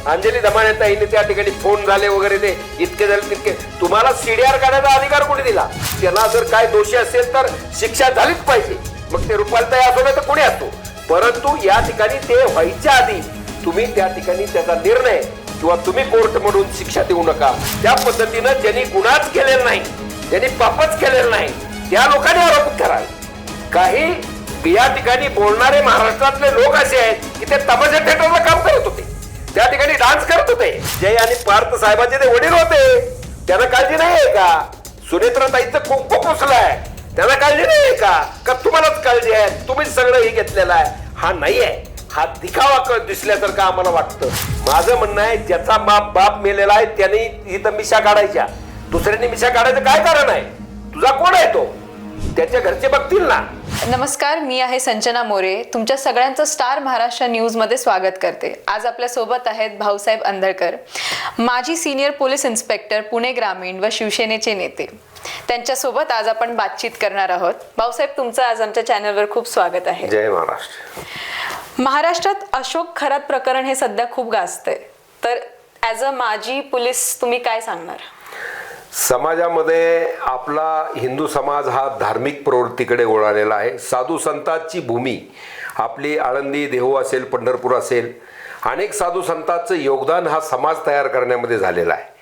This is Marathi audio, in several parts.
अंजली दमाणेताईने त्या ठिकाणी फोन झाले वगैरे ते इतके झाले तितके. तुम्हाला सीडीआर काढायचा अधिकार कोणी दिला? त्यांना जर काय दोषी असेल तर शिक्षा झालीच पाहिजे. मग ते रुपालताई असो नाही तर कोणी असो, परंतु या ठिकाणी ते व्हायच्या आधी तुम्ही त्या ठिकाणी त्याचा निर्णय किंवा तुम्ही कोर्ट मधून शिक्षा देऊ नका. त्या पद्धतीनं ज्यांनी गुन्हाच केलेला नाही, ज्यांनी पापच केलेलं नाही, त्या लोकांनी आरोप करावे. काही या ठिकाणी बोलणारे महाराष्ट्रातले लोक असे आहेत की ते तमाशा थिएटरला काम करत होते, त्या ठिकाणी डान्स करत होते. जय आणि पार्थ साहेबांचे ते वडील होते, त्यांना काळजी नाहीये का? सुनेत्राताईचं कुंकू पुसलाय, त्यांना काळजी नाहीये का तुम्हालाच काळजी आहे? तुम्हीच सगळं हे घेतलेलं आहे. हा नाही आहे, हा दिखावा दिसल्यासारखं आम्हाला वाटतं. माझं म्हणणं आहे, ज्याचा बाप मेलेला आहे त्याने इथं मिशा काढायच्या, दुसऱ्यांनी मिशा काढायचं काय कारण आहे? तुझा कोण आहे तो? त्याच्या घरचे बघतील ना. नमस्कार, मी आहे संजना मोरे. तुमच्या सगळ्यांचं स्टार महाराष्ट्र न्यूज मध्ये स्वागत करते. आज आपल्या सोबत आहेत भाऊसाहेब अंधळकर, माजी सिनियर पोलीस इन्स्पेक्टर, पुणे ग्रामीण व शिवसेनेचे नेते. त्यांच्यासोबत आज आपण बातचीत करणार आहोत. भाऊसाहेब, तुमचं आज आमच्या चॅनलवर खूप स्वागत आहे. जय महाराष्ट्र. महाराष्ट्रात अशोक खरात प्रकरण हे सध्या खूप गाजतंय, तर ॲज अ माजी पोलीस तुम्ही काय सांगणार? समाजामध्ये आपला हिंदू समाज हा धार्मिक प्रवृत्तीकडे वळालेला आहे. साधू संतांची भूमी आपली आळंदी, देहू असेल, पंढरपूर असेल, अनेक साधू संतांचं योगदान हा समाज तयार करण्यामध्ये झालेला आहे.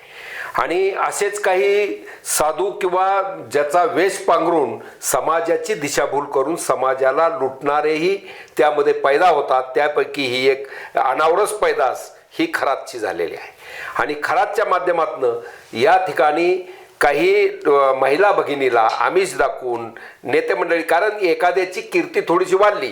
आणि असेच काही साधू किंवा ज्याचा वेश पांघरून समाजाची दिशाभूल करून समाजाला लुटणारेही त्यामध्ये पैदा होतात. त्यापैकी ही एक अनावरस पैदास ही खरातची झालेली आहे. आणि खरातच्या माध्यमातून या ठिकाणी काही महिला भगिनीला आमिष दाखवून नेते मंडळी, कारण एखाद्याची कीर्ती थोडीशी वाढली.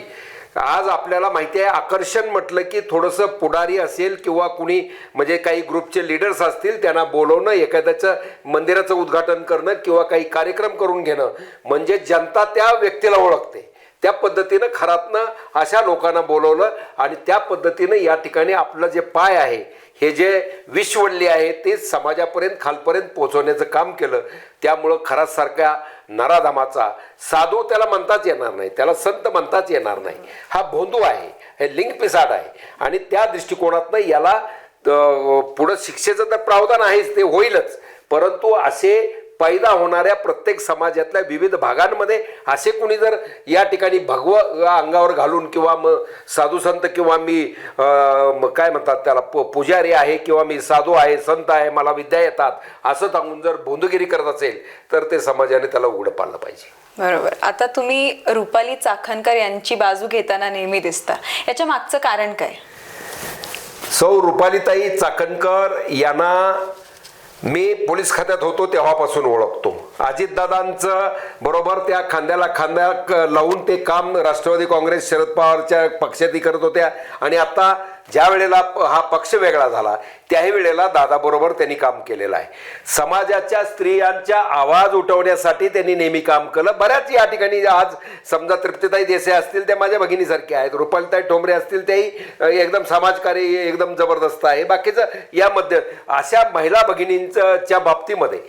आज आपल्याला माहिती आहे, आकर्षण म्हटलं की थोडंसं पुढारी असेल किंवा कुणी म्हणजे काही ग्रुपचे लीडर्स असतील, त्यांना बोलवणं, एखाद्याचं मंदिराचं उद्घाटन करणं किंवा काही कार्यक्रम करून घेणं, म्हणजे जनता त्या व्यक्तीला ओळखते. त्या पद्धतीनं खरातनं अशा लोकांना बोलवलं आणि त्या पद्धतीनं या ठिकाणी आपलं जे पाय आहे, हे जे विश्ववल्ली आहे, ते समाजापर्यंत खालपर्यंत पोहोचवण्याचं काम केलं. त्यामुळं खरातसारख्या नराधामाचा साधू त्याला म्हणताच येणार नाही, त्याला संत म्हणताच येणार नाही. हा भोंदू आहे, हे लिंग पिसाड आहे. आणि त्या दृष्टिकोनातनं याला पुढं शिक्षेचं तर प्रावधान आहेच, ते होईलच. परंतु असे पैदा होणाऱ्या प्रत्येक समाजातल्या विविध भागांमध्ये असे कुणी जर या ठिकाणी भगव अंगावर घालून किंवा मग साधू संत किंवा मी काय म्हणतात त्याला पुजारी आहे किंवा मी साधू आहे, संत आहे, मला विद्या येतात असं सांगून जर भोंदगिरी करत असेल तर ते समाजाने त्याला उघडं पाडलं पाहिजे. बरोबर. आता तुम्ही रुपाली चाकणकर यांची बाजू घेताना नेहमी दिसता, याच्या मागचं कारण काय? सौ रुपालीताई चाकणकर यांना मी पोलीस खात्यात होतो तेव्हापासून ओळखतो. अजितदादांचं बरोबर त्या खांद्याला खांद्या लावून ते काम राष्ट्रवादी काँग्रेस शरद पवारच्या पक्षातही करत होत्या. आणि आता ज्या वेळेला हा पक्ष वेगळा झाला त्याही वेळेला दादाबरोबर त्यांनी काम केलेलं आहे. समाजाच्या स्त्रियांच्या आवाज उठवण्यासाठी त्यांनी नेहमी काम केलं. बऱ्याच या ठिकाणी आज समजा तृप्तीताई देसाई असतील, त्या माझ्या भगिनीसारख्या आहेत. रुपालीताई ठोंबरे असतील, तेही एकदम समाजकारी एकदम जबरदस्त आहे. बाकीचं यामध्ये अशा महिला भगिनींच्या बाबतीमध्ये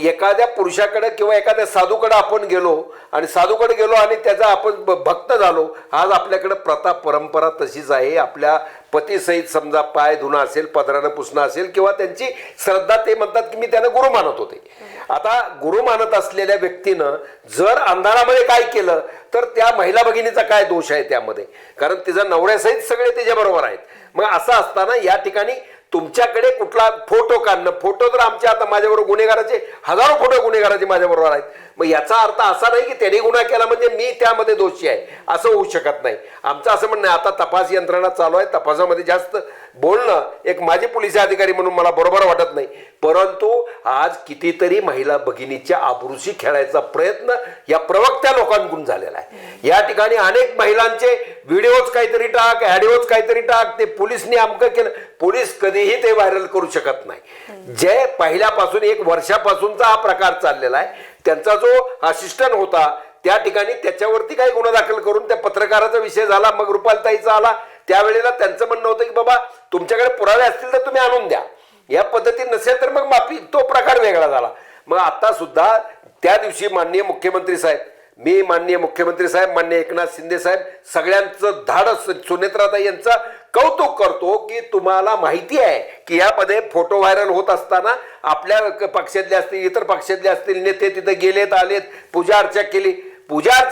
एखाद्या पुरुषाकडे किंवा एखाद्या साधूकडे आपण गेलो आणि त्याचा आपण भक्त झालो. आज आपल्याकडे प्रथा परंपरा तशीच आहे. आपल्या पतीसहित समजा पाय धुणं असेल, पदरानं पुसणं असेल किंवा त्यांची श्रद्धा, ते म्हणतात की मी त्यांना गुरु मानत होते. आता गुरु मानत असलेल्या व्यक्तीनं जर अंधारामध्ये काय केलं तर त्या महिला भगिनीचा काय दोष आहे त्यामध्ये? कारण तिचा नवऱ्यासहित सगळे तिच्याबरोबर आहेत. मग असं असताना या ठिकाणी तुमच्याकडे कुठला फोटो काढणं, फोटो तर आमच्या आता माझ्याबरोबर गुन्हेगाराचे हजारो फोटो गुन्हेगाराचे माझ्याबरोबर आहेत. मग याचा अर्थ असा नाही की त्यांनी गुन्हा केला म्हणजे मी त्यामध्ये दोषी आहे, असं होऊ शकत नाही. आमचं असं म्हणणं आहे, आता तपास यंत्रणा चालू आहे, तपासामध्ये जास्त बोलणं एक माझे पोलीस अधिकारी म्हणून मला बरोबर वाटत नाही. परंतु आज कितीतरी महिला भगिनीच्या आबरूशी खेळायचा प्रयत्न या प्रवक्त्या लोकांकडून झालेला आहे. या ठिकाणी अनेक महिलांचे व्हिडिओज काहीतरी टाक, ऑडिओज काहीतरी टाक, ते पोलिसनी अमकं केलं. पोलीस कधीही ते व्हायरल करू शकत नाही. जे पहिल्यापासून 1 वर्षापासूनचा हा प्रकार चाललेला आहे, त्यांचा जो असिस्टंट होता त्या ठिकाणी त्याच्यावरती काही गुन्हा दाखल करून त्या पत्रकाराचा विषय झाला, मग रुपालताईचा आला. त्यावेळेला त्यांचं म्हणणं होतं की बाबा तुमच्याकडे पुरावे असतील तर तुम्ही आणून द्या, या पद्धतीने नसेल तर मग माफी. तो प्रकार वेगळा झाला. मग आता सुद्धा त्या दिवशी माननीय मुख्यमंत्री साहेब मी माननीय मुख्यमंत्री साहेब, माननीय एकनाथ शिंदे साहेब, सगळ्यांचं धाडस, सुनेत्राताई यांचं कौतुक करतो की तुम्हाला माहिती आहे की यामध्ये फोटो व्हायरल होत असताना आपल्या पक्षातले असतील, इतर पक्षातले असतील नेते तिथे गेलेत, आलेत, पूजा अर्चा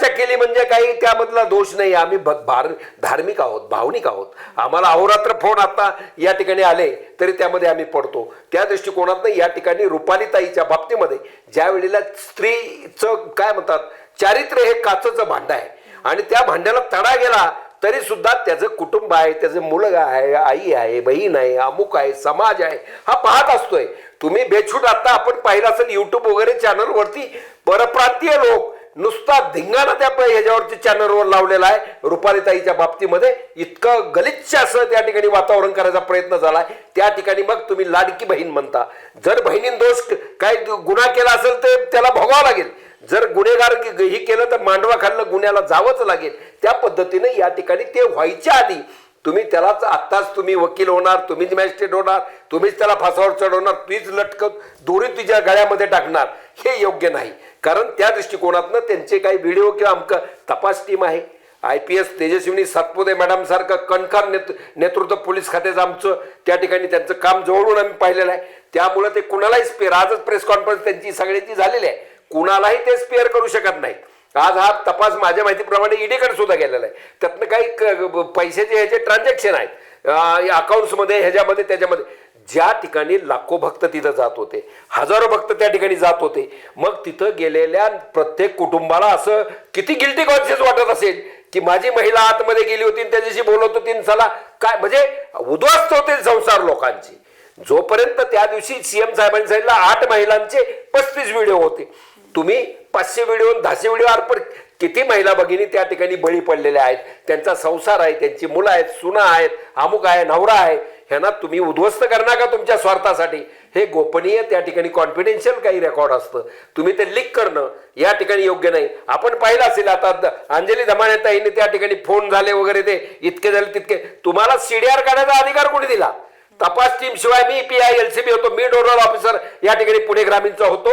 केली म्हणजे काही त्यामधला दोष नाही. आम्ही धार्मिक आहोत, भावनिक आहोत. आम्हाला अहोरात्र फोन आता या ठिकाणी आले तरी त्यामध्ये आम्ही पडतो. त्या दृष्टिकोनातनं या ठिकाणी रुपालीताईच्या बाबतीमध्ये ज्या वेळेला स्त्रीचं काय म्हणतात, चारित्र्य हे काचेचं भांड आहे आणि त्या भांड्याला तडा गेला तरी सुद्धा त्याचं कुटुंब आहे, त्याचं मुलगा आहे, आई आहे, बहीण आहे, अमुक आहे, समाज आहे, हा पाहत असतोय. तुम्ही बेछूट आता आपण पाहिलं असेल युट्यूब वगैरे चॅनलवरती परप्रांतीय लोक नुसता धिंगाणा त्या ह्याच्यावरती चॅनलवर लावलेला आहे. रुपालीताईच्या बाबतीमध्ये इतकं गलिच्छ असं त्या ठिकाणी वातावरण करायचा प्रयत्न झालाय. त्या ठिकाणी मग तुम्ही लाडकी बहीण म्हणता. जर बहिणीन दोष काय गुन्हा केला असेल तर त्याला भोगावं लागेल. जर गुन्हेगार ही केलं तर मांडवा खाल्लं गुन्ह्याला जावंच लागेल. त्या पद्धतीने या ठिकाणी ते व्हायच्या आधी तुम्ही त्यालाच आत्ताच तुम्ही वकील होणार, तुम्हीच मॅजिस्ट्रेट होणार, तुम्हीच त्याला फासावर चढवणार, तुम्हीच लटकत दोरी तुझ्या गळ्यामध्ये टाकणार, हे योग्य नाही. कारण त्या दृष्टिकोनातनं त्यांचे काही व्हिडिओ किंवा आमचं तपास टीम आहे. IPS तेजस्विनी सातपुते मॅडम सारखं कणकार नेतृत्व पोलीस खात्याचं आमचं त्या ठिकाणी त्यांचं काम जवळून आम्ही पाहिलेलं आहे. त्यामुळे ते कुणालाही स्पेअर, आजच प्रेस कॉन्फरन्स त्यांची सगळ्यांची झालेली आहे, कुणालाही ते स्पेअर करू शकत नाहीत. आज हा तपास माझ्या माहितीप्रमाणे ईडीकडे सुद्धा गेलेला आहे. त्यातनं काही पैशाचे ह्याचे ट्रान्झॅक्शन आहेत अकाउंट्समध्ये, ह्याच्यामध्ये, त्याच्यामध्ये. ज्या ठिकाणी लाखो भक्त तिथं जात होते, हजारो भक्त त्या ठिकाणी जात होते, मग तिथं गेलेल्या प्रत्येक कुटुंबाला असं किती गिल्टी कॉन्शियस वाटत असेल की माझी महिला आतमध्ये गेली होती, त्याच्याशी बोलत होती, चला काय म्हणजे उद्ध्वस्त होते संसार लोकांची. जोपर्यंत त्या दिवशी CM साहेबांनी सांगितलं 8 महिलांचे 35 व्हिडिओ होते. तुम्ही 500 व्हिडिओ 1000 व्हिडिओ अर्पण, किती महिला भगिनी त्या ठिकाणी बळी पडलेल्या आहेत. त्यांचा संसार आहे, त्यांची मुलं आहेत, सुना आहेत, अमुक आहे, नवरा आहे, ह्यांना तुम्ही उद्ध्वस्त करणार का तुमच्या स्वार्थासाठी? हे गोपनीय त्या ठिकाणी कॉन्फिडेन्शियल काही रेकॉर्ड असतं, तुम्ही ते लीक करणं या ठिकाणी योग्य नाही. आपण पाहिलं असेल आता अंजली धमानेताईने त्या ठिकाणी फोन झाले वगैरे, ते इतके झाले तितके. तुम्हाला CDR काढायचा अधिकार कोणी दिला? तपास टीम शिवाय मी PI LCB होतो, मी नोडल ऑफिसर या ठिकाणी पुणे ग्रामीणचा होतो.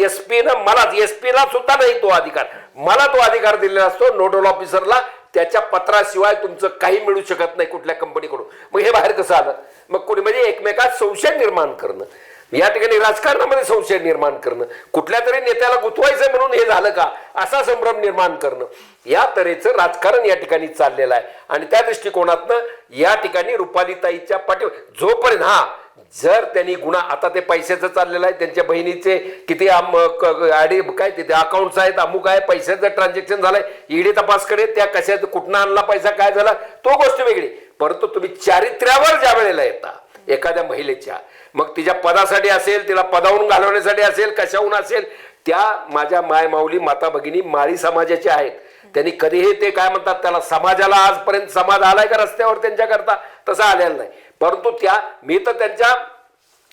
SP न मला, SP ला सुद्धा नाही तो अधिकार, मला तो अधिकार दिलेला असतो. नोडल ऑफिसरला त्याच्या पत्राशिवाय तुमचं काही मिळू शकत नाही कुठल्या कंपनीकडून. मग हे बाहेर कसं आलं? मग कोणी म्हणजे एकमेकात संशय निर्माण करणं, या ठिकाणी राजकारणामध्ये संशय निर्माण करणं, कुठल्या तरी नेत्याला गुंतवायचं म्हणून हे झालं का असा संभ्रम निर्माण करणं, या तऱ्हेचं राजकारण या ठिकाणी चाललेलं आहे. आणि त्या दृष्टिकोनातनं या ठिकाणी रुपालीताईच्या पाठी जोपर्यंत जर त्यांनी गुन्हा, आता ते पैशाचं चाललेलं आहे, त्यांच्या बहिणीचे किती काय तिथे अकाउंट्स आहेत, अमुक आहे, पैशाचं ट्रान्झॅक्शन झालंय, ईडी तपास करे, त्या कशाचं कुठनं आणला पैसा, काय झाला, तो गोष्ट वेगळी. परंतु तुम्ही चारित्र्यावर ज्या वेळेला येता एखाद्या महिलेच्या, मग तिच्या पदासाठी असेल, तिला पदावरून घालवण्यासाठी असेल, कशाहून असेल, त्या माझ्या माय माऊली माता भगिनी माळी समाजाच्या आहेत. त्यांनी कधीही ते काय म्हणतात त्याला, समाजाला आजपर्यंत समाज आलाय का रस्त्यावर त्यांच्याकरता? तसा आलेला नाही. परंतु मी तर त्यांच्या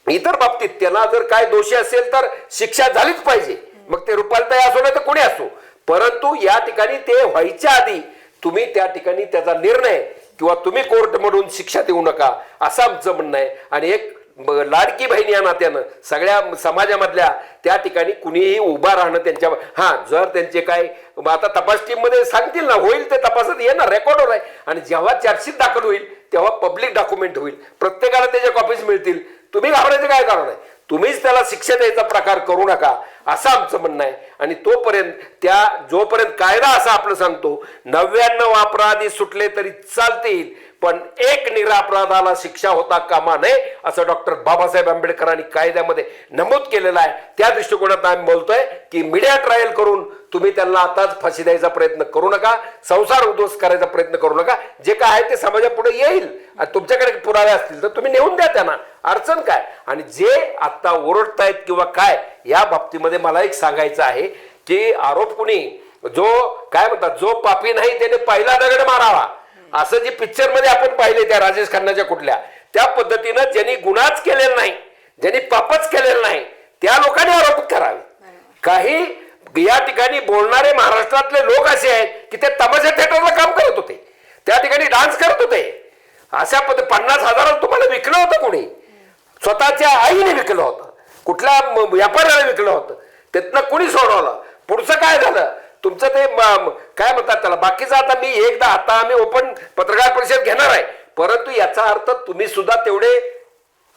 इतर बाबतीत त्यांना जर काय दोषी असेल तर शिक्षा झालीच पाहिजे, मग ते रुपालीताई असो नाही तर कोणी असो. परंतु या ठिकाणी ते व्हायच्या आधी तुम्ही त्या ठिकाणी त्याचा निर्णय किंवा तुम्ही कोर्टमधून शिक्षा देऊ नका असं आमचं म्हणणं आहे. आणि एक लाडकी बहीण या नात्यानं सगळ्या समाजामधल्या त्या ठिकाणी कुणीही उभा राहणं त्यांच्या, जर त्यांचे काय आता तपास टीम मध्ये सांगतील ना, होईल ते तपासात येणार, रेकॉर्डवर आहे. आणि जेव्हा चार्जशीट दाखल होईल तेव्हा पब्लिक डॉक्युमेंट होईल, प्रत्येकाला त्याच्या कॉपीज मिळतील. तुम्ही घाबरायचं काय कारण आहे? तुम्हीच त्याला शिक्षा द्यायचा प्रकार करू नका असं आमचं म्हणणं आहे. आणि तोपर्यंत जोपर्यंत कायदा असा आपलं सांगतो 99 अपराधी सुटले तरी चालतील, पण एक निरापराधाला शिक्षा होता कामा नये असं डॉक्टर बाबासाहेब आंबेडकरांनी कायद्यामध्ये नमूद केलेलं आहे. त्या दृष्टिकोनात आम्ही बोलतोय की मीडिया ट्रायल करून तुम्ही त्यांना आताच फाशी द्यायचा प्रयत्न करू नका, संसार उद्ध्वस्त करायचा प्रयत्न करू नका. जे काय आहे ते समाजापुढे येईल, आणि तुमच्याकडे पुरावे असतील तर तुम्ही नेऊन द्या त्यांना, अडचण काय. आणि जे आता ओरडतायत किंवा काय, या बाबतीमध्ये मला एक सांगायचं आहे की आरोप कुणी जो काय म्हणतात, जो पापी नाही त्याने पहिला दगड मारावा, असं जे पिक्चर मध्ये आपण पाहिले त्या राजेश खन्नाच्या कुठल्या, त्या पद्धतीनं ज्यांनी गुन्हाच केलेला नाही, ज्यांनी पापच केलेलं नाही, त्या लोकांनी आरोप करावे. काही या ठिकाणी बोलणारे महाराष्ट्रातले लोक असे आहेत की ते तमाशा थिएटरला काम करत होते, त्या ठिकाणी डान्स करत होते. अशा 50,000 तुम्हाला विकलं होतं कोणी? स्वतःच्या आईने विकलं होतं, कुठल्या व्यापाऱ्याला विकलं होतं, त्यातनं कोणी सोडवलं? पुढचं काय झालं? तुमचं ते काय म्हणतात त्याला बाकीचं आता मी एकदा आता आम्ही ओपन पत्रकार परिषद घेणार आहे, परंतु याचा अर्थ तुम्ही सुद्धा तेवढे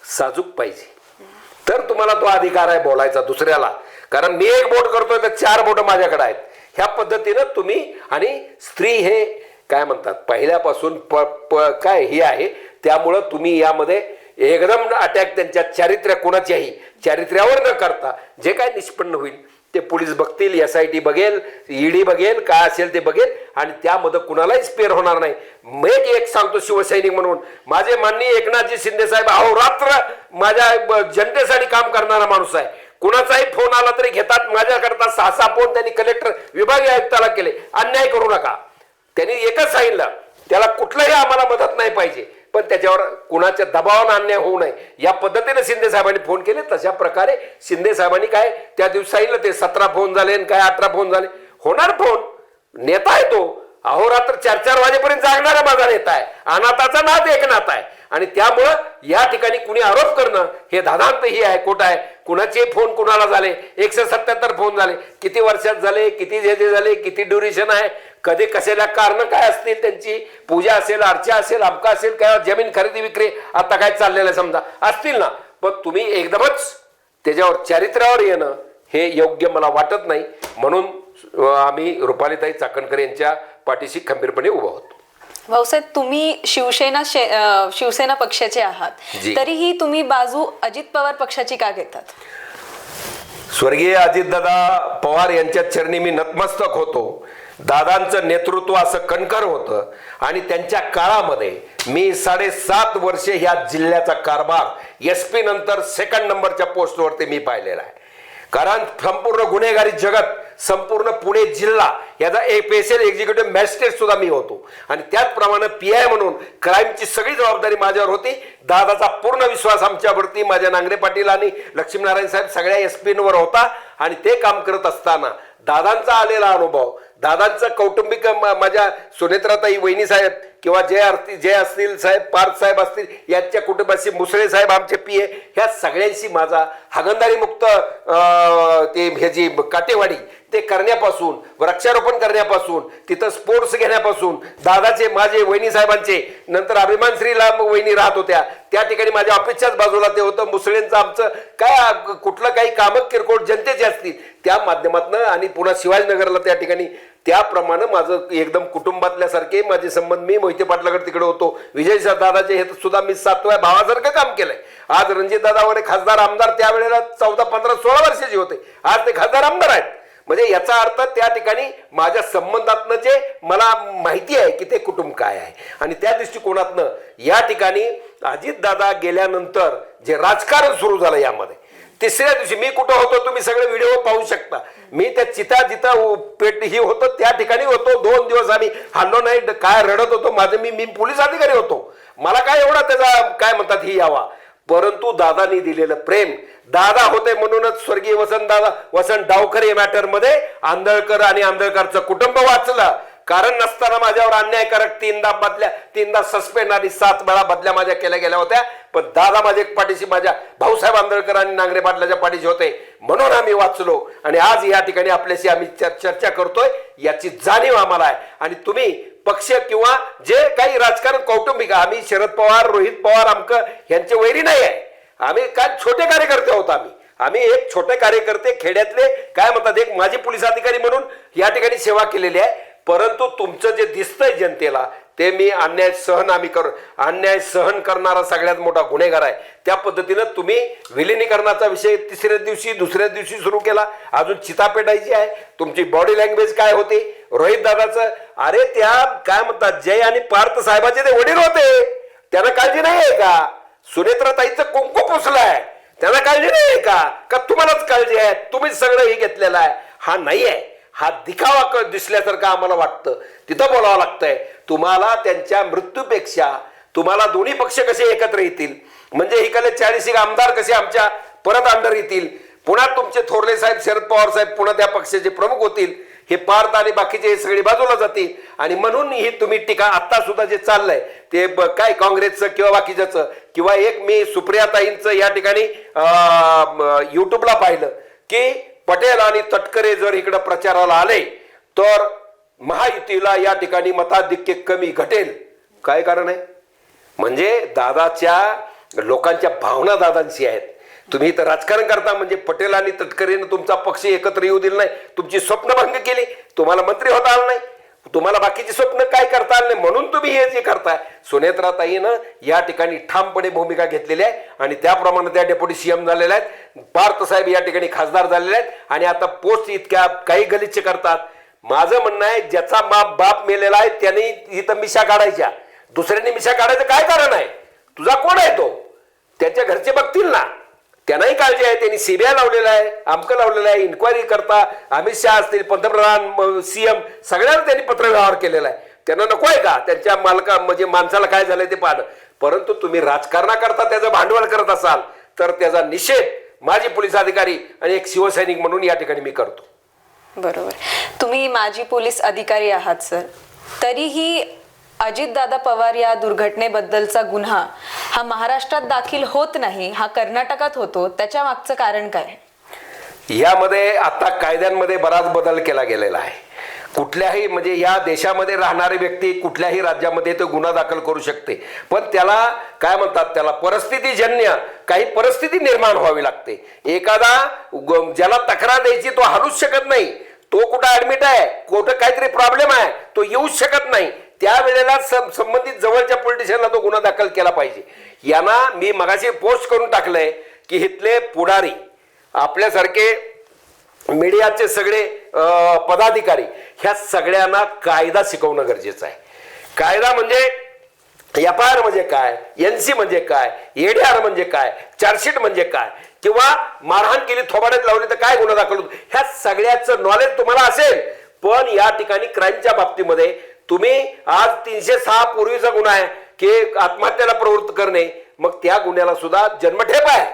साजूक पाहिजे, तर तुम्हाला तो अधिकार आहे बोलायचा दुसऱ्याला. कारण मी एक बोट करतोय तर 4 बोट माझ्याकडे आहेत. ह्या पद्धतीनं तुम्ही, आणि स्त्री हे काय म्हणतात पहिल्यापासून काय हे आहे, त्यामुळं तुम्ही यामध्ये एकदम अटॅक त्यांच्या चारित्र्य कोणाच्याही चारित्र्यावर न करता जे काय निष्पन्न होईल ते पोलीस बघतील, SIT बघेल, ED बघेल, काय असेल ते बघेल, आणि त्यामध्ये कुणालाही स्पेअर होणार नाही. मी एक सांगतो शिवसैनिक म्हणून, माझे माननीय एकनाथजी शिंदे साहेब अहोरात्र माझ्या जनतेसाठी काम करणारा माणूस आहे. कुणाचाही फोन आला तरी घेतात. माझ्याकरता 6 फोन त्यांनी कलेक्टर विभागीय आयुक्ताला केले, अन्याय करू नका. त्यांनी एकच सांगितलं, त्याला कुठलंही आम्हाला मदत नाही पाहिजे, पण त्याच्यावर कुणाच्या दबावानं अन्याय होऊ नये या पद्धतीने शिंदे साहेबांनी फोन केले. तशा प्रकारे शिंदे साहेबांनी काय त्या दिवशी सांगितलं, ते 17 फोन झाले आणि काय 18 फोन झाले. होणार फोन, नेता आहे तो, अहोरात्र 4-4 वाजेपर्यंत जागणारा माझा नेता आहे. अनाथाचा नाथ एक नाथ आहे, आणि त्यामुळं या ठिकाणी कुणी आरोप करणं हे दादांत ही आहे, खोट आहे. कुणाचे फोन कुणाला झाले, 177 फोन झाले, किती वर्षात झाले, किती जे झाले, किती ड्युरेशन आहे, कधी कशाला कारण काय असतील, त्यांची पूजा असेल, अर्चा असेल, अमका असेल, काय जमीन खरेदी विक्री आता काय चाललेलं समजा असतील ना, पण तुम्ही एकदमच त्याच्यावर चारित्र्यावर येणं हे योग्य मला वाटत नाही. म्हणून आम्ही रुपालीताई चाकणकर यांच्या पाठीशी खंबीरपणे उभा होतो. भाऊसाहेब, तुम्ही शिवसेना पक्षाचे आहात, जी. तरीही तुम्ही बाजू अजित पवार पक्षाची का घेतात? स्वर्गीय अजितदादा पवार यांच्या चरणी मी नतमस्तक होतो. दादांचं नेतृत्व असं कणखर होतं, आणि त्यांच्या काळामध्ये मी 7.5 वर्षे ह्या जिल्ह्याचा कारभार SP नंतर 2nd नंबरच्या पोस्टवरती मी पाहिलेला आहे. कारण संपूर्ण गुन्हेगारी जगत, संपूर्ण पुणे जिल्हा याचा एक स्पेशल एक्झिक्युटिव्ह मॅजिस्ट्रेट सुद्धा मी होतो, आणि त्याचप्रमाणे PI म्हणून क्राईमची सगळी जबाबदारी माझ्यावर होती. दादाचा पूर्ण विश्वास आमच्यावरती, माझ्या नांगरे पाटील आणि लक्ष्मीनारायण साहेब सगळ्या SP-वर होता. आणि ते काम करत असताना दादांचा आलेला अनुभव, दादांचं कौटुंबिक, माझ्या सुनेत्राताई वहिनी साहेब किंवा जय असतील साहेब, पार्थ साहेब असतील, यांच्या कुटुंबाशी मुसळे साहेब आमचे PA, ह्या सगळ्यांशी माझा हागंदारी मुक्त ते ह्याची काटेवाडी ते करण्यापासून, वृक्षारोपण करण्यापासून, तिथं स्पोर्ट्स घेण्यापासून, दादाचे माझे वहिनी साहेबांचे, नंतर अभिमान श्रीला वहिनी राहत होत्या त्या ठिकाणी, माझ्या ऑफिसच्याच बाजूला ते होतं. मुसळेंचं आमचं काय कुठलं काही कामं किरकोळ जनतेचे असतील त्या माध्यमातून, आणि पुन्हा शिवाजीनगरला त्या ठिकाणी, त्याप्रमाणे माझं एकदम कुटुंबातल्यासारखे माझे संबंध. मी मोहिते पाटलाकडे तिकडे होतो. विजय दादाचे हे सुद्धा मी 7व्या भावासारखं काम केलंय. आज रणजित दादा वगैरे खासदार आमदार त्यावेळेला 14, 15, 16 वर्षाचे होते, आज ते खासदार आमदार आहेत. म्हणजे याचा अर्थ त्या ठिकाणी माझ्या संबंधातनं जे मला माहिती आहे की ते कुटुंब काय आहे, आणि त्या दृष्टिकोनातनं या ठिकाणी अजितदादा गेल्यानंतर जे राजकारण सुरू झालं यामध्ये, 3ऱ्या दिवशी मी कुठं होतो तुम्ही सगळे व्हिडिओ पाहू शकता. मी त्या जिथं पेट ही होतं त्या ठिकाणी होतो. 2 दिवस आम्ही हल्लो नाही, काय रडत होतो. मी पोलीस अधिकारी होतो, मला काय एवढा त्याचा काय म्हणतात ही यावा, परंतु दादानी दिलेलं प्रेम, दादा होते म्हणूनच स्वर्गीय वसंत डावकर या मॅटर मध्ये आंधळकर आणि आंधळकरचं कुटुंब वाचलं. कारण नसताना माझ्यावर अन्यायकारक 3दा सस्पेंड आणि 7 वेळा बदल्या माझ्या केल्या गेल्या होत्या, पण दादा माझ्या पाठीशी, माझ्या भाऊसाहेब आंधळकर आणि नांगरे पाटलाच्या पाठीशी होते, म्हणून आम्ही वाचलो. आणि आज या ठिकाणी आपल्याशी आम्ही चर्चा करतोय, याची जाणीव आम्हाला आहे. आणि तुम्ही पक्ष किंवा जे काही राजकारण कौटुंबिक, आम्ही शरद पवार, रोहित पवार आमकं यांचे वैरी नाही आहे. आम्ही काय छोटे कार्यकर्ते आहोत. आम्ही एक छोटे कार्यकर्ते खेड्यातले काय म्हणतात, एक माजी पोलीस अधिकारी म्हणून या ठिकाणी सेवा केलेली आहे. परंतु तुमचं जे दिसतंय जनतेला ते मी अन्याय सहन करणारा सगळ्यात मोठा गुन्हेगार आहे. त्या पद्धतीनं तुम्ही विलिनीकरणाचा विषय 3ऱ्या दिवशी 2ऱ्या दिवशी सुरू केला. अजून चिता पेटायची आहे. तुमची बॉडी लँग्वेज काय होती रोहित दादाचं, अरे त्या काय म्हणतात जय आणि पार्थ साहेबाचे ते वडील होते, त्यांना काळजी नाही आहे का? सुनेत्राताईचं कुंकू पुसलाय, त्यांना काळजी नाही आहे का? तुम्हालाच काळजी आहे, तुम्हीच सगळं हे घेतलेलं आहे? हा नाही आहे, हा दिखावा दिसल्यासारखं आम्हाला वाटतं. तिथं बोलावं लागतंय. तुम्हाला त्यांच्या मृत्यूपेक्षा तुम्हाला दोन्ही पक्ष कसे एकत्र येतील, म्हणजे इकडे 40 आमदार कसे आमच्या परत अंडर येतील, पुन्हा तुमचे थोरले साहेब शरद पवार साहेब पुन्हा त्या पक्षाचे प्रमुख होतील, हे पार्थ आणि बाकीचे सगळे बाजूला जातील. आणि म्हणून ही तुम्ही टीका आता सुद्धा जे चाललंय ते काय काँग्रेसचं किंवा बाकीच्याचं, किंवा एक मी सुप्रियाताईंचं या ठिकाणी युट्यूबला पाहिलं की पटेल आणि तटकरे जर इकडे प्रचाराला आले तर महायुतीला या ठिकाणी मताधिक्य कमी घटेल. काय कारण आहे? म्हणजे दादाच्या लोकांच्या भावना दादांशी आहेत. तुम्ही इथं राजकारण करता म्हणजे पटेल आणि तटकरेनं तुमचा पक्ष एकत्र येऊ दिला नाही, तुमची स्वप्नभंग केली, तुम्हाला मंत्री होता आलं नाही, तुम्हाला बाकीची स्वप्न काय करता आलं नाही, म्हणून तुम्ही हे जे करताय. सुनेत्राताईनं या ठिकाणी ठामपणे भूमिका घेतलेली आहे आणि त्याप्रमाणे त्या डेप्युटी सीएम झालेल्या आहेत. पार्थ साहेब या ठिकाणी खासदार झालेले आहेत आणि आता पोस्ट इतक्या काही गलिच्छ करतात. माझं म्हणणं आहे, ज्याचा बाप मेलेला आहे त्याने इथं मिशा काढायच्या, दुसऱ्यांनी मिशा काढायचं काय कारण आहे? तुझा कोण आहे तो? त्याच्या घरचे बघतील ना, त्यांनाही काळजी आहे. त्यांनी सीबीआय लावलेला आहे, अमकं लावलेलं आहे, इन्क्वायरी करता अमित शहा असतील, पंतप्रधान, सीएम सगळ्यांना त्यांनी पत्रव्यवहार केलेला आहे. त्यांना नको आहे का त्यांच्या मालका म्हणजे माणसाला काय झालंय ते पाहणं? परंतु तुम्ही राजकारणाकरता त्याचं भांडवल करत असाल तर त्याचा निषेध माजी पोलीस अधिकारी आणि एक शिवसैनिक म्हणून या ठिकाणी मी करतो. बरोबर. तुम्ही माजी पोलीस अधिकारी आहात सर, तरीही अजितदादा पवार या दुर्घटनेबद्दलचा गुन्हा हा महाराष्ट्रात दाखल होत नाही, हा कर्नाटकात होतो. त्याच्या मागचं कारण काय? यामध्ये आता कायद्यांमध्ये बराच बदल केला गेलेला आहे. कुठल्याही म्हणजे या देशामध्ये राहणारी व्यक्ती कुठल्याही राज्यामध्ये तो गुन्हा दाखल करू शकते, पण त्याला काय म्हणतात, त्याला परिस्थितीजन्य काही परिस्थिती निर्माण व्हावी लागते. एखादा ज्याला तक्रार द्यायची तो हलूच शकत नाही, तो कुठं ऍडमिट आहे, कुठं काहीतरी प्रॉब्लेम आहे, तो येऊच शकत नाही. त्यावेळेला संबंधित जवळच्या पोलिटिशियनला तो गुन्हा दाखल केला पाहिजे. यांना मी मगाशी पोस्ट करून टाकलंय की इथले पुढारी आपल्यासारखे मीडियाचे सगळे पदाधिकारी ह्या सगळ्यांना कायदा शिकवणं गरजेचं आहे. कायदा म्हणजे एफआयआर म्हणजे काय, एनसी म्हणजे काय, एडीआर म्हणजे काय, चार्जशीट म्हणजे काय, किंवा मारहाण केली थोबाड्यात लावली तर काय गुन्हा दाखल होतो, ह्या सगळ्याचं नॉलेज तुम्हाला असेल. पण या ठिकाणी क्राईमच्या बाबतीमध्ये तुम्ही आज 306 पूर्वीचा गुन्हा आहे की आत्महत्येला प्रवृत्त करणे, मग त्या गुन्ह्याला सुद्धा जन्मठेप आहे.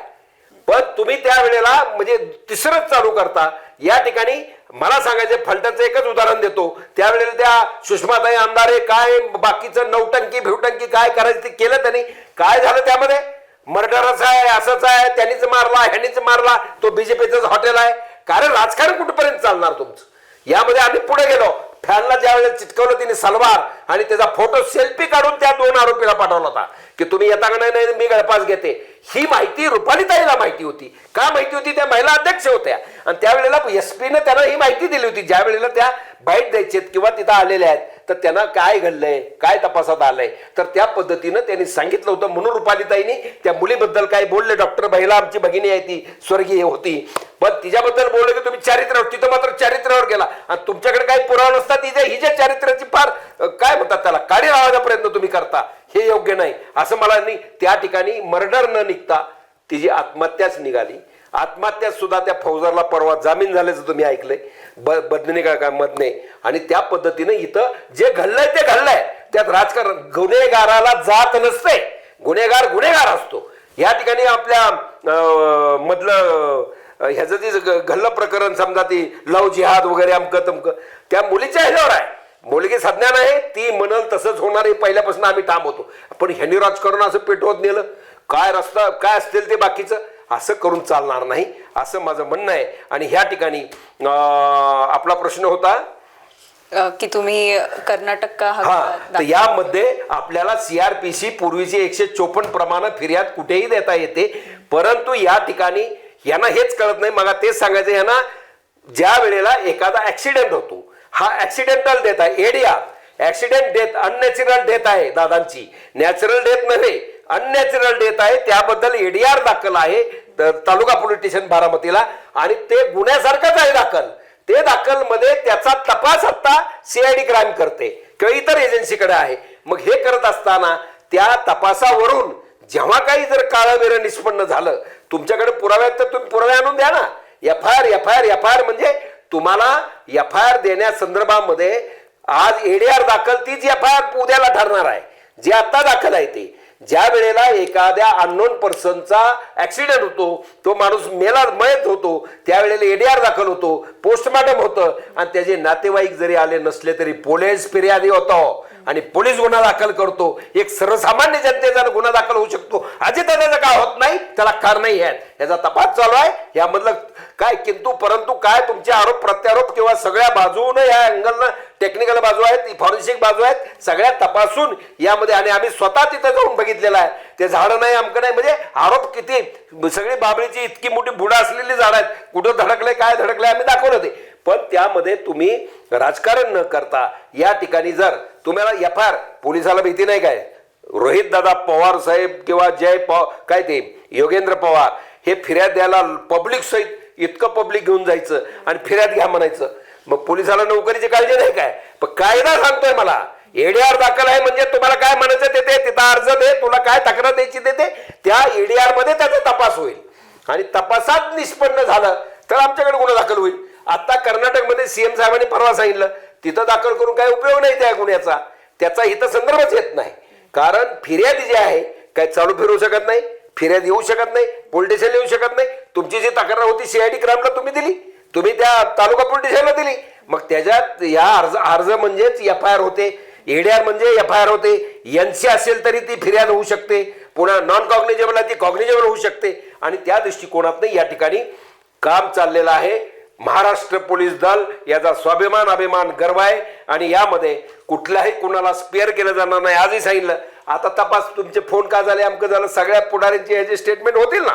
पण तुम्ही त्यावेळेला म्हणजे तिसरंच चालू करता. या ठिकाणी मला सांगायचं, फलटणचं एकच उदाहरण देतो. त्यावेळेला त्या सुषमाताई आमदारे काय बाकीचं नौटंकी भिवटंकी काय करायचं ते केलं त्यांनी. काय झालं त्यामध्ये? मर्डरच आहे, असंच आहे, त्यांनीच मारला, ह्यांनीच मारला, तो बीजेपीचंच हॉटेल आहे. कारण राजकारण कुठपर्यंत चालणार तुमचं? यामध्ये आम्ही पुढे गेलो. फॅनला ज्या वेळेला चिटकवलं तिने सलवार आणि त्याचा फोटो सेल्फी काढून त्या 2 आरोपीला पाठवला होता की तुम्ही येता का नाही, मी गळपास घेते. ही माहिती रुपालीताईला माहिती होती. का माहिती होती? त्या महिला अध्यक्ष होत्या आणि त्यावेळेला एसपीने त्यांना ही माहिती दिली होती. ज्या वेळेला त्या बाईट द्यायचे किंवा तिथं आलेल्या आहेत तर त्यांना काय घडलंय, काय तपासात आलंय, तर त्या पद्धतीनं त्यांनी सांगितलं होतं. म्हणून रुपालीताईंनी त्या मुलीबद्दल काय बोलले. डॉक्टर महिला आमची भगिनी आहे, ती स्वर्गीय होती, पण तिच्याबद्दल बोलले की तुम्ही चारित्र्यावर, तिथं मात्र चारित्र्यावर गेला आणि तुमच्याकडे काही पुरावा नसतात. हिच्या चारित्र्याची फार काय म्हणतात त्याला काडी लावायचा प्रयत्न तुम्ही करता, हे योग्य नाही. असं मला नाही. त्या ठिकाणी मर्डर न निघता तिची आत्महत्याच निघाली. आत्महत्यात सुद्धा त्या फौजदारला परवा जामीन झाल्याचं तुम्ही ऐकलंय, बदने का मधने. आणि त्या पद्धतीने इथं जे घडलंय ते घडलंय. त्यात राजकारण, गुन्हेगाराला जात नसते, गुन्हेगार गुन्हेगार असतो. या ठिकाणी आपल्या मधलं ह्याचं जे घडलं प्रकरण, समजा ती लव जिहाद वगैरे अमकं तमकं, त्या मुलीच्या ह्याच्यावर आहे. मुलगी सज्ञान आहे, ती म्हणल तसंच होणार आहे, पहिल्यापासून आम्ही ठाम होतो. पण ह्यांनी राजकारण असं पेटवत नेलं, काय रस्ता काय असतील ते बाकीचं, असं करून चालणार नाही असं माझं म्हणणं आहे. आणि ह्या ठिकाणी आपला प्रश्न होता की तुम्ही कर्नाटक का हा, तर यामध्ये आपल्याला सीआरपीसी पूर्वीची 154 प्रमाणे फिर्याद कुठेही देता येते. परंतु या ठिकाणी यांना हेच कळत नाही. मला तेच सांगायचं, यांना ज्या वेळेला एखादा ऍक्सिडेंट होतो, हा ऍक्सिडेंटल डेथ आहे, ADR accident death, unnatural death आहे दादांची, नॅचरल डेथ नव्हे, अननॅचरल डेथ आहे. त्याबद्दल एडीआर दाखल आहे तालुका पोलीस स्टेशन बारामतीला आणि ते गुन्ह्यासारखंच आहे दाखल. ते दाखल मध्ये त्याचा तपास आता सीआयडी क्राईम करते किंवा इतर एजन्सीकडे आहे. मग हे करत असताना त्या तपासावरून जेव्हा काही जर काळं निष्पन्न झालं, तुमच्याकडे पुराव्यात तर तुम्ही पुरावे आणून द्या ना. एफआयआर म्हणजे तुम्हाला एफआयआर देण्यासंदर्भामध्ये आज एडीआर दाखल, तीच एफआयआर उद्याला ठरणार आहे. जे आता दाखल आहे ते, ज्या वेळेला एखाद्या अननोन पर्सनचा ऍक्सिडेंट होतो, तो माणूस मयत होतो, त्यावेळेला एडीआर दाखल होतो, पोस्टमॉर्टम होतं आणि त्याचे नातेवाईक जरी आले नसले तरी पोलीस फिर्यादी होतो आणि पोलीस गुन्हा दाखल करतो. एक सर्वसामान्य जनतेचा गुन्हा दाखल होऊ शकतो. अजितदादाचा का होत नाही, त्याला कारणही आहेत. याचा तपास चालू आहे. यामधलं काय किंतु परंतु काय तुमचे आरोप प्रत्यारोप किंवा सगळ्या बाजूने या अँगलनं टेक्निकल बाजू आहेत, फॉरेन्सिक बाजू आहेत, सगळ्या तपासून यामध्ये आणि आम्ही स्वतः तिथं जाऊन बघितलेलं आहे. ते झाडं नाही अमकं नाही म्हणजे आरोप किती सगळी बाबळीची इतकी मोठी बुडं असलेली झाडं आहेत, कुठं धडकले काय धडकले आम्ही दाखवलं ते. पण त्यामध्ये तुम्ही राजकारण न करता या ठिकाणी जर तुम्हाला एफ पोलिसाला भीती नाही काय, रोहित दादा पवार साहेब किंवा जय पवार काय ते योगेंद्र पवार हे फिर्याद द्यायला पब्लिक सहित इतकं पब्लिक घेऊन जायचं आणि फिर्याद घ्या म्हणायचं. मग पोलिसाला नोकरीची काळजी नाही काय? पण कायदा सांगतोय मला एडीआर दाखल आहे म्हणजे तुम्हाला काय म्हणायचं ते तिथं अर्ज दे, तुला काय तक्रार द्यायची ते त्या एडीआर मध्ये त्याचा तपास होईल आणि तपासात निष्पन्न झालं तर आमच्याकडे गुन्हा दाखल होईल. आता कर्नाटकमध्ये सीएम साहेबांनी परवा सांगितलं तिथं दाखल करून काय उपयोग नाही त्या गुन्ह्याचा, त्याचा इथं संदर्भच येत नाही. कारण फिर्यादी जी आहे काय चालू फिरू शकत नाही, फिर्याद येऊ शकत नाही, पोलीस स्टेशन येऊ शकत नाही. तुमची जी तक्रार होती सीआयडी क्राईमला तुम्ही दिली, तुम्ही त्या तालुका पोलीस स्टेशनला दिली. मग त्याच्यात या अर्ज म्हणजेच एफ आय आर होते, एडीआर म्हणजे एफ आय आर होते. एनसी असेल तरी ती फिर्याद होऊ शकते, पुन्हा नॉन कॉग्निजेबल आहे ती कॉग्निजेबल होऊ शकते. आणि त्या दृष्टिकोनातून या ठिकाणी काम चाललेलं आहे. महाराष्ट्र पोलीस दल याचा स्वाभिमान अभिमान गर्व आहे आणि यामध्ये कुठल्याही कुणाला स्पेअर केलं जाणार नाही. आजही सांगितलं आता तपास तुमचे फोन का झाले अमकं झालं सगळ्या पुढाऱ्यांचे याचे स्टेटमेंट होतील ना,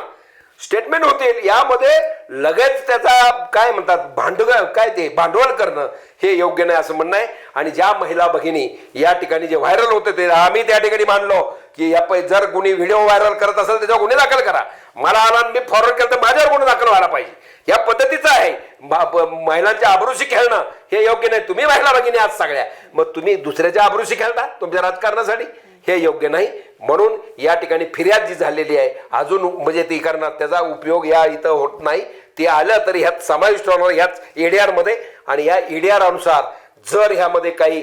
स्टेटमेंट होतील. यामध्ये लगेच त्याचा काय म्हणतात काय ते भांडवल करणं हे योग्य नाही असं म्हणणं आहे. आणि ज्या महिला भगिनी या ठिकाणी जे व्हायरल होते ते आम्ही त्या ठिकाणी मानलो की जर कुणी व्हिडिओ व्हायरल करत असेल त्याच्यावर गुन्हे दाखल करा. मला आला मी फॉरवर्ड केलं तर माझ्यावर गुन्हे दाखल व्हायला पाहिजे. या पद्धतीचं आहे. महिलांच्या आबरूशी खेळणं हे योग्य नाही. तुम्ही महिला भगिनी आज सगळ्या, मग तुम्ही दुसऱ्याच्या आबरूशी खेळता तुमच्या राजकारणासाठी, हे योग्य नाही. म्हणून या ठिकाणी फिर्याद जी झालेली आहे अजून म्हणजे ती करणार त्याचा उपयोग या इथं होत नाही. ते आलं तरी ह्यात समाविष्ट होणार ह्याच एडीआर मध्ये. आणि या एडीआर अनुसार जर ह्यामध्ये काही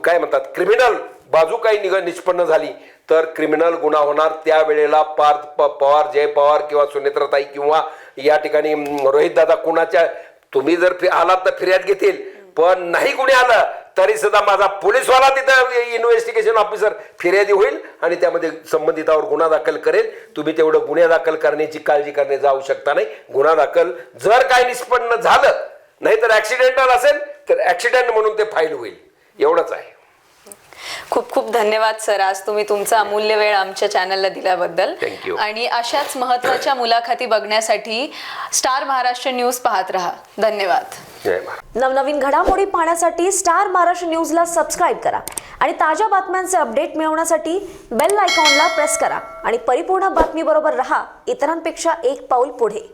काय म्हणतात क्रिमिनल बाजू काही निष्पन्न झाली तर क्रिमिनल गुन्हा होणार. त्यावेळेला पार्थ पवार, जय पवार किंवा सुनेत्राताई किंवा या ठिकाणी रोहित दादा कुणाच्या तुम्ही जर आलात तर फिर्याद घेतील. पण नाही कुणी आलं तरी सुद्धा माझा पोलीसवाला तिथं इन्व्हेस्टिगेशन ऑफिसर फिर्यादी होईल आणि त्यामध्ये संबंधितावर गुन्हा दाखल करेल. तुम्ही तेवढं गुन्हे दाखल करण्याची काळजी करणे जाऊ शकता नाही. गुन्हा दाखल जर काय निष्पन्न झालं नाही तर ऍक्सिडेंटल असेल तर ऍक्सिडेंट म्हणून ते फाईल होईल. एवढंच आहे. खूप खूप धन्यवाद सर, आज तुम्ही तुमचा अमूल्य वेळ आमच्या चॅनलला दिल्याबद्दल. थँक्यू. आणि अशाच महत्त्वाच्या मुलाखती बघण्यासाठी स्टार महाराष्ट्र न्यूज पाहत रहा. धन्यवाद. जय महाराज. नवनवीन घडामोडी पाहण्यासाठी स्टार महाराष्ट्र न्यूजला सबस्क्राईब करा आणि ताज्या बातम्यांचे अपडेट मिळवण्यासाठी बेल आयकॉनला प्रेस करा आणि परिपूर्ण बातमी बरोबर रहा, इतरांपेक्षा एक पाऊल पुढे.